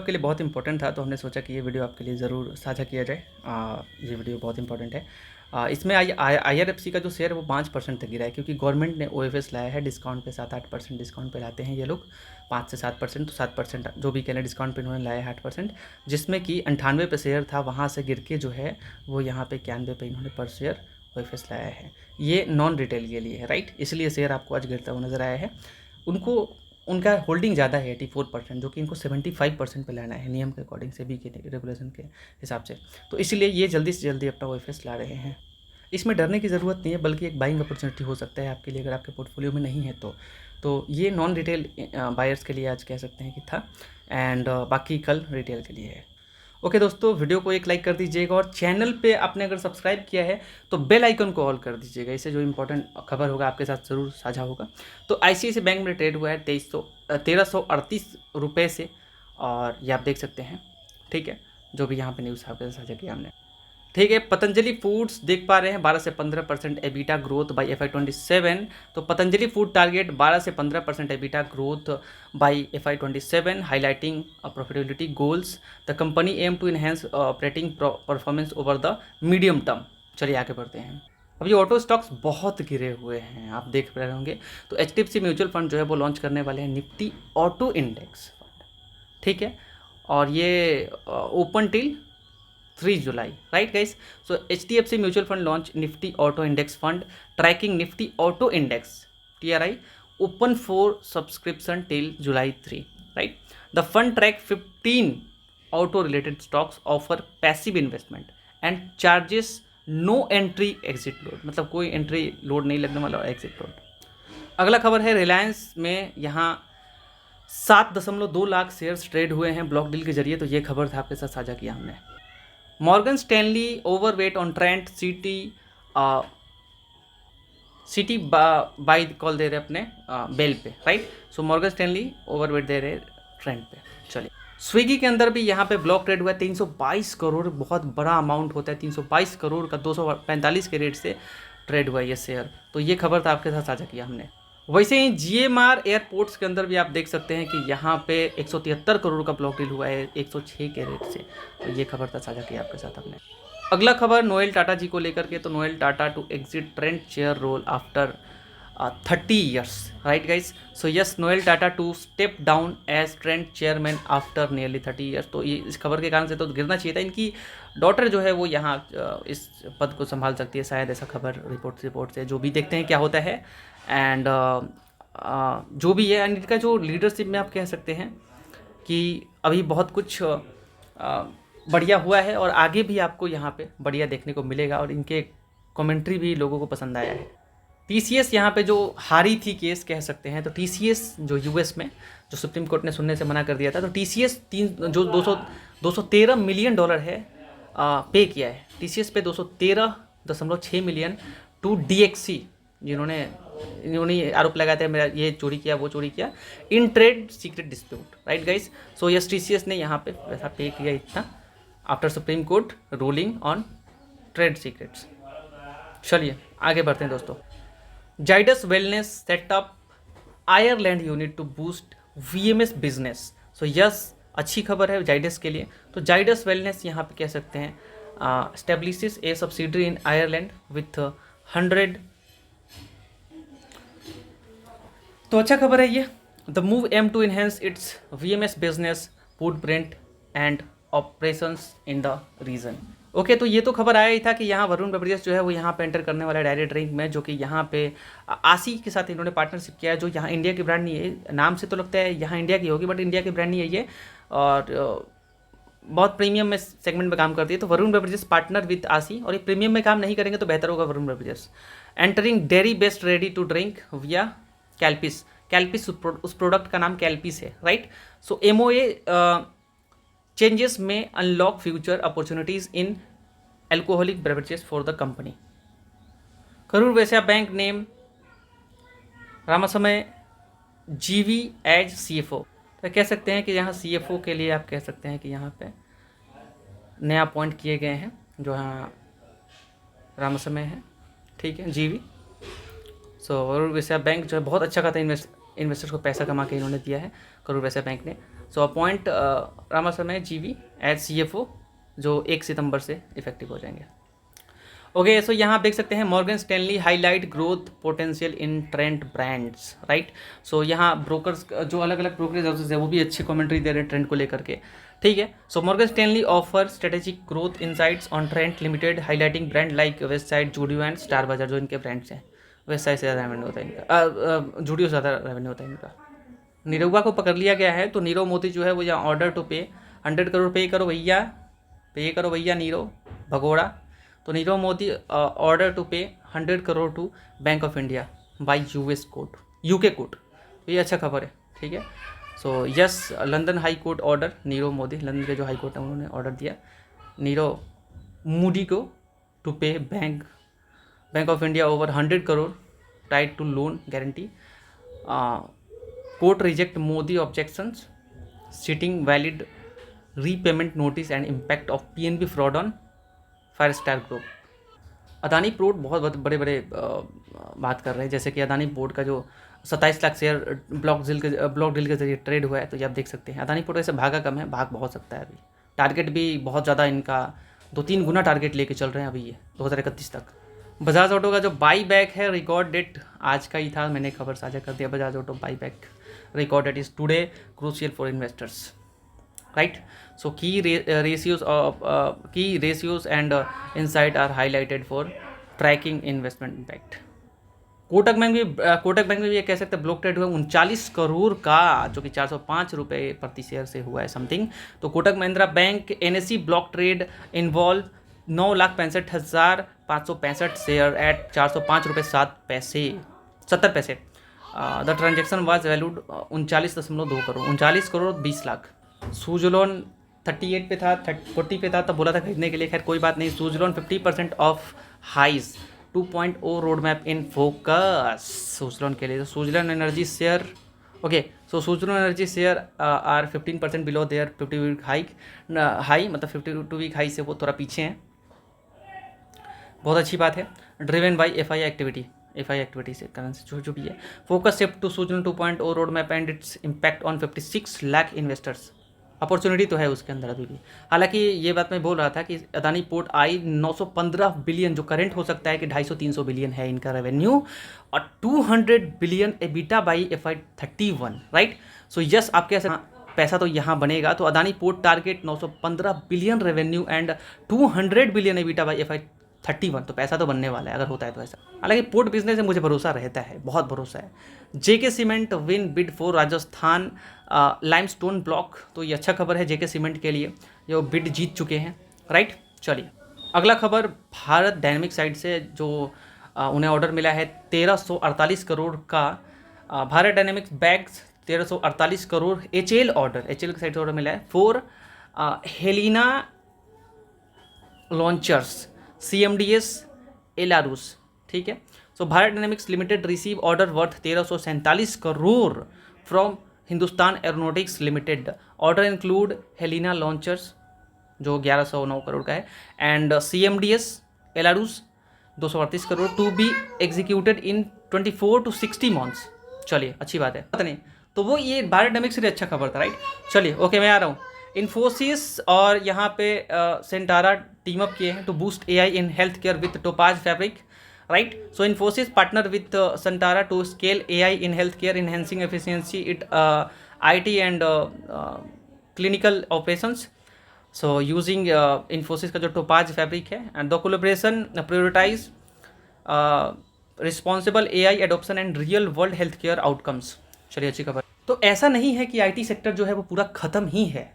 आपके लिए बहुत इंपॉर्टेंट था, तो हमने सोचा कि ये वीडियो आपके लिए ज़रूर साझा किया जाए। ये वीडियो बहुत इंपॉर्टेंट है। इसमें IRFC का जो शेयर है वो 5% तक गिरा है, क्योंकि गवर्नमेंट ने OFS लाया है डिस्काउंट पे। 7-8% डिस्काउंट पे लाते हैं ये लोग, 5 से 7%। तो 7% जो भी कह लें डिस्काउंट पे इन्होंने लाया है 8%, जिसमें कि 98 पे शेयर था, वहाँ से गिर के जो है वो यहाँ पे 91 पे इन्होंने पर शेयर OFS लाया है। ये नॉन रिटेल के लिए है, राइट, इसलिए शेयर आपको आज गिरता हुआ नज़र आया है। उनका होल्डिंग ज़्यादा है 84%, जो कि इनको 75% पे लाना है नियम के अकॉर्डिंग, सेबी के रेगुलेशन के हिसाब से। तो इसलिए ये जल्दी से जल्दी अपना OFS ला रहे हैं। इसमें डरने की ज़रूरत नहीं है, बल्कि एक बाइंग अपॉर्चुनिटी हो सकता है आपके लिए, अगर आपके पोर्टफोलियो में नहीं है तो ये नॉन रिटेल बायर्स के लिए आज कह सकते हैं कि था, एंड बाकी कल रिटेल के लिए है। ओके दोस्तों, वीडियो को एक लाइक कर दीजिएगा, और चैनल पे आपने अगर सब्सक्राइब किया है तो बेल आइकन को ऑल कर दीजिएगा। इससे जो इंपॉर्टेंट खबर होगा आपके साथ ज़रूर साझा होगा। तो ICICI बैंक में ट्रेड हुआ है 1338 रुपये से, और ये आप देख सकते हैं, ठीक है, जो भी यहाँ पे न्यूज़ आपके साथ साझा किया हमने, ठीक है। पतंजलि फूड्स देख पा रहे हैं 12 से 15% एबिटा ग्रोथ बाई FY27। तो पतंजलि फूड टारगेट 12 से 15% EBITDA growth by FY27, highlighting profitability goals. The company aim to enhance operating performance over the medium term. चलिए आगे बढ़ते हैं। अब ये ऑटो स्टॉक्स बहुत गिरे हुए हैं, आप देख रहे होंगे। तो HDFC म्यूचुअल फंड जो है वो लॉन्च करने वाले हैं निफ्टी ऑटो इंडेक्स फंड, ठीक है, और ये open till 3 July, right guys. So HDFC mutual fund launch Nifty auto index fund tracking Nifty auto index TRI open for subscription till July 3, राइट। The fund track 15 auto related stocks, offer passive investment and charges no entry exit load, मतलब कोई entry load नहीं लगने वाला, exit load. अगला खबर है रिलायंस में यहाँ 7.2 लाख शेयर्स ट्रेड हुए हैं ब्लॉक डील के जरिए। तो ये खबर था आपके साथ साझा किया हमने। Morgan Stanley overweight on Trent city buy call दे रहे अपने बेल पे, right. So Morgan Stanley overweight दे रहे ट्रेंड पे। चलिए, स्विगी के अंदर भी यहाँ पे ब्लॉक ट्रेड हुआ है 322 करोड़, बहुत बड़ा अमाउंट होता है 322 करोड़ का, 245 के रेट से ट्रेड हुआ है ये शेयर। तो ये खबर था आपके साथ साझा किया हमने। वैसे ही GMR एयरपोर्ट्स के अंदर भी आप देख सकते हैं कि यहाँ पे 173 करोड़ का ब्लॉक डील हुआ है 106 के रेट से। तो ये खबर था साझा किया आपके साथ हमने। अगला खबर नोएल टाटा जी को लेकर के। तो Noel Tata to exit Trent chair role after 30 years, right guys. So yes, Noel Tata to step down as Trent chairman after nearly 30 years. तो ये इस खबर के कारण से तो गिरना चाहिए था। इनकी डॉटर जो है वो यहाँ इस पद को संभाल सकती है शायद, ऐसा खबर रिपोर्ट से, जो भी देखते हैं क्या होता है। एंड जो भी है, एंड इनका जो लीडरशिप में आप कह सकते हैं कि अभी बहुत कुछ बढ़िया हुआ है, और आगे भी आपको यहाँ पे बढ़िया देखने को मिलेगा, और इनके कमेंट्री भी लोगों को पसंद आया है। TCS यहाँ पे जो हारी थी केस कह सकते हैं, तो TCS जो US में जो सुप्रीम कोर्ट ने सुनने से मना कर दिया था, तो TCS 213 मिलियन डॉलर है पे किया है। TCS पे 213.6 मिलियन टू DXC, इन्होंने आरोप लगाया था मेरा ये चोरी किया वो चोरी किया in trade secret dispute, right guys. So yes, TCS ने यहाँ पे पैसा पे किया इतना after supreme court ruling on trade secrets. चलिए आगे बढ़ते हैं दोस्तों। Zydus wellness setup Ireland unit to boost VMS business. So yes, अच्छी खबर है जाइडस के लिए। तो जाइडस वेलनेस यहाँ पे कह सकते हैं establishes a subsidiary in Ireland with 100। तो अच्छा खबर है ये। The move aim to enhance its VMS business footprint and operations in the region. Okay, तो ये तो खबर आया ही था कि यहाँ वरुण बेवरेजेस जो है वो यहाँ पे एंटर करने वाला है डायरेक्ट ड्रिंक में, जो कि यहाँ पे आसी के साथ इन्होंने पार्टनरशिप किया है, जो यहाँ इंडिया की ब्रांड नहीं है। नाम से तो लगता है यहाँ इंडिया की होगी, बट इंडिया की ब्रांड नहीं है ये, और बहुत प्रीमियम में सेगमेंट में काम करती है। तो वरुण बेवरेजेस पार्टनर विद आसी, और ये प्रीमियम में काम नहीं करेंगे तो बेहतर होगा Varun beverages. Entering dairy based ready to drink via Calpis उस प्रोडक्ट का नाम कैल्पिस है, राइट। सो MOA चेंजेस में unlock future opportunities in alcoholic beverages for the company. Karur Vysya bank name Ramaswamy GV as CFO। तो कह सकते हैं कि यहाँ CFO के लिए आप कह सकते हैं कि यहाँ पे नया अपॉइंट किए गए हैं, जो यहाँ रामास्वामी है, ठीक है, GV। सो करूर वैश्य बैंक जो है बहुत अच्छा खाता इन्वेस्टर्स को पैसा कमा के इन्होंने दिया है करोड़ वैसा बैंक ने। सो अपॉइंट रामास्वामी जीवी एज CFO, जो 1 सितंबर से इफेक्टिव हो जाएंगे। ओके, सो यहाँ आप देख सकते हैं Morgan Stanley highlight growth potential in Trent brands, right. So यहाँ ब्रोकर्स जो अलग अलग ब्रोकरेज हाउसेज है वो भी अच्छी कमेंट्री दे रहे हैं ट्रेंड को लेकर के, ठीक है। So Morgan Stanley offer strategic growth insights on Trent limited, highlighting brand like Westside, Zudio and star Bazaar, जो इनके ब्रांड्स हैं। वेस्टसाइड से ज़्यादा रेवेन्यू होता है इनका, जूडियो से ज़्यादा रेवेन्यू होता है इनका। नीरवा को पकड़ लिया गया है, तो नीरव मोदी जो है वो यहाँ ऑर्डर टू पे 100 करोड़ पे करो भैया नीरव भगोड़ा। तो Nirav Modi order to pay 100 crore to Bank of India by US court, UK court. तो ये अच्छा खबर है, ठीक है। So yes, London high court order Nirav Modi, London के जो हाई कोर्ट है उन्होंने ऑर्डर दिया नीरव मोदी को to pay Bank of India over 100 crore tied to loan guarantee. Court reject Modi objections citing valid repayment notice and impact of PNB fraud on Firestar group. Adani port बहुत बड़े बात कर रहे हैं, जैसे कि अदानी पोर्ट का जो 27 लाख शेयर ब्लॉक डील के जरिए ट्रेड हुआ है। तो ये आप देख सकते हैं अदानी पोर्ट वैसे भागा कम है, भाग बहुत सकता है अभी। टारगेट भी बहुत ज़्यादा इनका 2-3 गुना टारगेट लेके चल रहे हैं अभी ये 2031 तक। बजाज ऑटो का जो बाई बैक है रिकॉर्ड डेट आज का ही था, मैंने खबर साझा कर दिया। Bajaj Auto buy back record date is today, crucial for investors, right. So key ratios and insight are highlighted for tracking investment impact. Kotak bank में भी ये कह सकते हैं ब्लॉक ट्रेड हुआ 39 करोड़ का, जो कि 405 रुपये प्रति शेयर से हुआ है समथिंग। तो Kotak Mahindra bank NSE block trade involve 9,65,565 share eight 405 रुपये 70 पैसे। The transaction was valued 39.2 crore, 39 crore 20 lakh. Suzlon 38 पे था, 40 पे था, तब बोला था खरीदने के लिए। खैर कोई बात नहीं। Suzlon 50% off highs 2.0 road map in focus Suzlon के लिए। Suzlon Energy share, okay, so Suzlon Energy share are 15% below their 50 week high, मतलब 52 वीक हाई से वो थोड़ा पीछे हैं। बहुत अच्छी बात है। ड्रिवन बाई FI एक्टिविटी से करेंसी जो भी है। Focus shift to Suzlon 2.0 road map and its impact on 56 lakh investors. Opportunity तो है उसके अंदर अभी भी। हालांकि ये बात मैं बोल रहा था कि अदानी पोर्ट आई 915 बिलियन, जो करंट हो सकता है कि 250-300 बिलियन है इनका रेवेन्यू, और 200 billion EBITDA by FY 31, right. So yes, आपके ऐसा पैसा तो यहाँ बनेगा। तो Adani port target 915 billion revenue and 200 billion EBITDA by FY 31। तो पैसा तो बनने वाला है अगर होता है तो ऐसा। हालांकि पोर्ट बिजनेस में मुझे भरोसा रहता है, बहुत भरोसा है। JK cement win bid for Rajasthan limestone block. तो ये अच्छा खबर है JK सीमेंट के लिए, जो बिड जीत चुके हैं, राइट। चलिए अगला खबर भारत डायनेमिक्स साइड से, जो उन्हें ऑर्डर मिला है 1348 करोड़ का। Bharat dynamics bags 1348 crore HL की साइड से ऑर्डर मिला है फॉर हेलिना लॉन्चर्स CMDS एलारूस, ठीक है। So Bharat dynamics limited receive order worth 1347 crore from Hindustan aeronautics limited. Order include Helina launchers जो 1109 करोड़ का है, एंड CMDS एलारूस 238 crore to be executed in 24 to 60 months। चलिए अच्छी बात है, पता नहीं तो वो ये भारत डायनेमिक्स के लिए अच्छा खबर था, राइट। चलिए ओके, मैं आ रहा हूँ। इन्फोसिस और यहाँ पे सेंटारा टीम अप किए हैं to boost AI in health care with Topaz fabric, right. So Infosys partner with Sentara to scale AI in health care, enhancing efficiency it IT and clinical operations. So using Infosys का जो Topaz fabric है, and the collaboration prioritise responsible AI adoption and real world health care outcomes. चलिए अच्छी खबर। तो ऐसा नहीं है कि IT सेक्टर जो है वो पूरा ख़त्म ही है।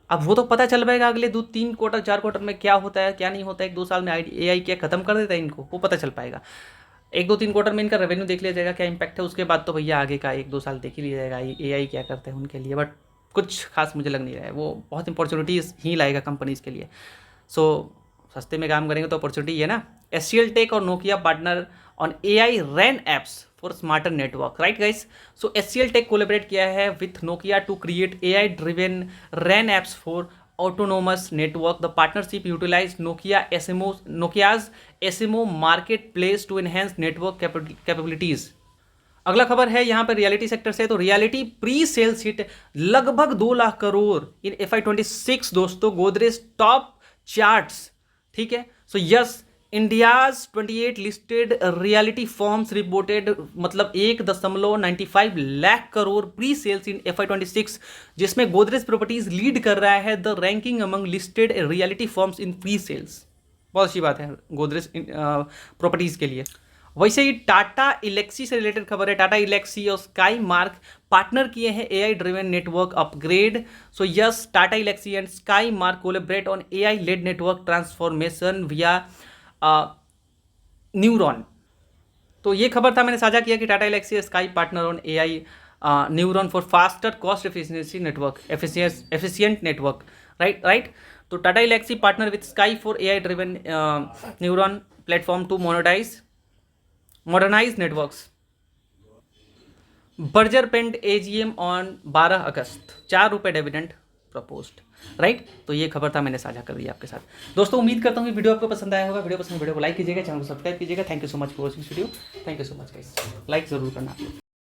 अब वो तो पता चल पाएगा अगले 2-3 क्वार्टर 4 क्वार्टर में क्या होता है क्या नहीं होता है। 1-2 साल में AI क्या ख़त्म कर देता है इनको, वो पता चल पाएगा। 1-2-3 क्वार्टर में इनका रेवेन्यू देख लिया जाएगा क्या इंपैक्ट है, उसके बाद तो भैया आगे का 1-2 साल देख ही लिया जाएगा AI क्या करते हैं उनके लिए। बट कुछ खास मुझे लग नहीं रहा है, वो बहुत अपॉर्चुनिटीज़ ही लाएगा कंपनीज़ के लिए। सो सस्ते में काम करेंगे तो अपॉर्चुनिटी है ना। SCL टेक और Nokia partner on AI RAN apps for smarter network, right guys. So SCL tech collaborate किया है with Nokia to create AI driven RAN apps for autonomous network. The partnership utilize Nokia's SMO marketplace to enhance network capabilities अगला खबर है यहाँ पर reality sector से, तो reality pre sales hit लगभग 2 लाख करोड़ इन FY26 दोस्तों, गोदरेज टॉप चार्ट्स, ठीक है। So yes, India's 28 listed reality firms reported मतलब 1.95 lakh crore pre sales in FY26, जिसमें गोदरेज प्रॉपर्टीज लीड कर रहा है the ranking among listed reality firms in pre sales. बहुत अच्छी बात है गोदरेज प्रॉपर्टीज के लिए। वैसे ही टाटा इलेक्सी से रिलेटेड खबर है, टाटा इलेक्सी और स्काई मार्क पार्टनर किए हैं AI driven network upgrade. So yes, Tata Elxsi and sky mark collaborate on AI led network transformation via Neuron. तो ये खबर था, मैंने साझा किया कि Tata Elxsi sky partner on AI Neuron for faster cost efficiency network, efficient network, right. तो Tata Elxsi partner with sky for AI driven Neuron platform to modernize networks. Berger paints AGM on 12 अगस्त, 4 रुपये डिविडेंड प्रपोज्ड, राइट। तो ये खबर था, मैंने साझा कर दिया आपके साथ। दोस्तों उम्मीद करता हूँ कि वीडियो आपको पसंद आया होगा। वीडियो पसंद, वीडियो को लाइक कीजिएगा, चैनल को सब्सक्राइब कीजिएगा। Thank you so much for watching video. Thank you so much guys, like जरूर करना।